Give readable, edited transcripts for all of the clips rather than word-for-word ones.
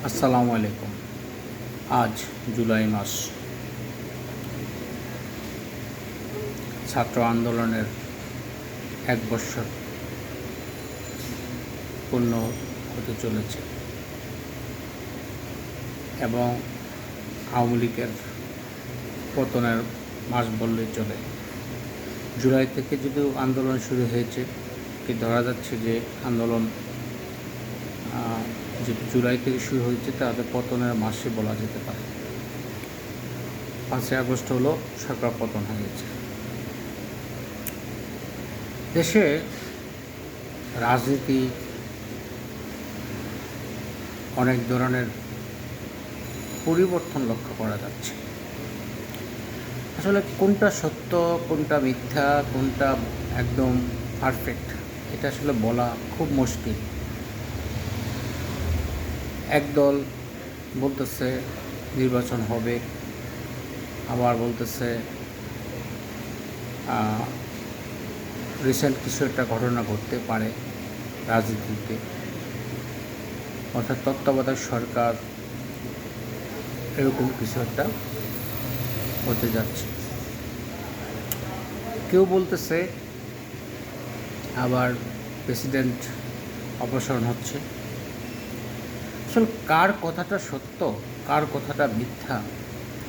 আসসালামু আলাইকুম। আজ জুলাই মাস। ছাত্র আন্দোলনের 1 বৎসর পূর্ণ হতে চলেছে এবং আওয়ামী লীগের পতনের মাস বললেই চলে। জুলাই থেকে যদিও আন্দোলন শুরু হয়েছে, কি ধরা যাচ্ছে যে আন্দোলন যেহেতু জুলাই থেকে শুরু হয়েছে তাদের পতনের মাসে বলা যেতে পারে। 5ই আগস্ট হলো সরকার পতন হয়েছে। দেশে রাজনীতি অনেক ধরনের পরিবর্তন লক্ষ্য করা যাচ্ছে। আসলে কোনটা সত্য, কোনটা মিথ্যা, কোনটা একদম পারফেক্ট, এটা আসলে বলা খুব মুশকিল। একদল বলতেছে নির্বাচন হবে, আবার বলতেছে রিসেন্ট কিছু একটা ঘটনা ঘটতে পারে রাজনীতিতে, অর্থাৎ তত্ত্বাবধায়ক সরকার এরকম কিছু একটা হতে যাচ্ছে। কেউ বলতেছে আবার প্রেসিডেন্ট অপসারণ হচ্ছে। আসলে কার কথাটা সত্য, কার কথাটা মিথ্যা,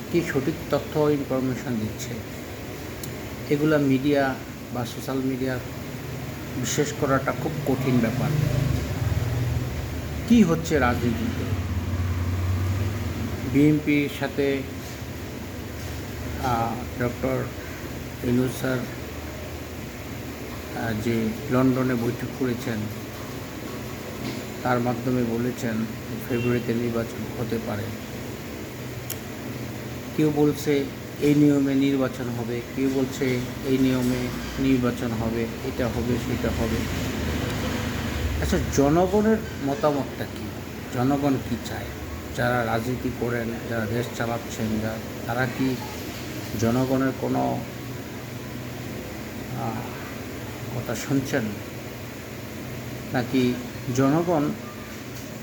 কি সঠিক তথ্য ইনফরমেশন দিচ্ছে, এগুলা মিডিয়া বা সোশ্যাল মিডিয়া বিশ্বাস করাটা খুব কঠিন ব্যাপার। কি হচ্ছে রাজনীতিতে? বিএনপির সাথে ডক্টর ইউনূস স্যার যে লন্ডনে বৈঠক করেছেন, তার মাধ্যমে বলেছেন ফেব্রুয়ারিতে নির্বাচন হতে পারে। কেউ বলছে এই নিয়মে নির্বাচন হবে, কেউ বলছে এই নিয়মে নির্বাচন হবে, এটা হবে সেটা হবে। আচ্ছা, জনগণের মতামতটা কী? জনগণ কী চায়? যারা রাজনীতি করেন, যারা দেশ চালাচ্ছেন, তারা কি জনগণের কোনো কথা শুনছেন, নাকি জনগণ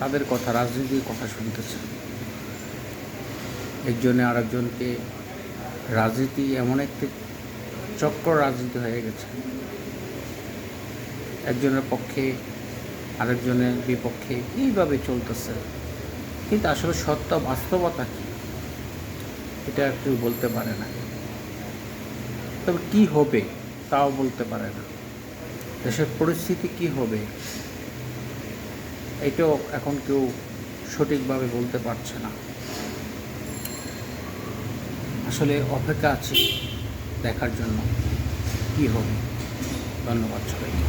তাদের কথা, রাজনীতির কথা শুনতেছে? একজনে আরেকজনকে, রাজনীতি এমন একটি চক্র রাজনীতি হয়ে গেছে, একজনের পক্ষে আরেকজনের বিপক্ষে এইভাবে চলতেছে। কিন্তু আসলে সত্য বাস্তবতা কী, এটা কেউ বলতে পারে না। তবে কী হবে তাও বলতে পারে না। দেশের পরিস্থিতি কী হবে এটাও এখন কেউ সঠিকভাবে বলতে পারছে না। আসলে অপেক্ষা আছে দেখার জন্য কী হবে। ধন্যবাদ সবাইকে।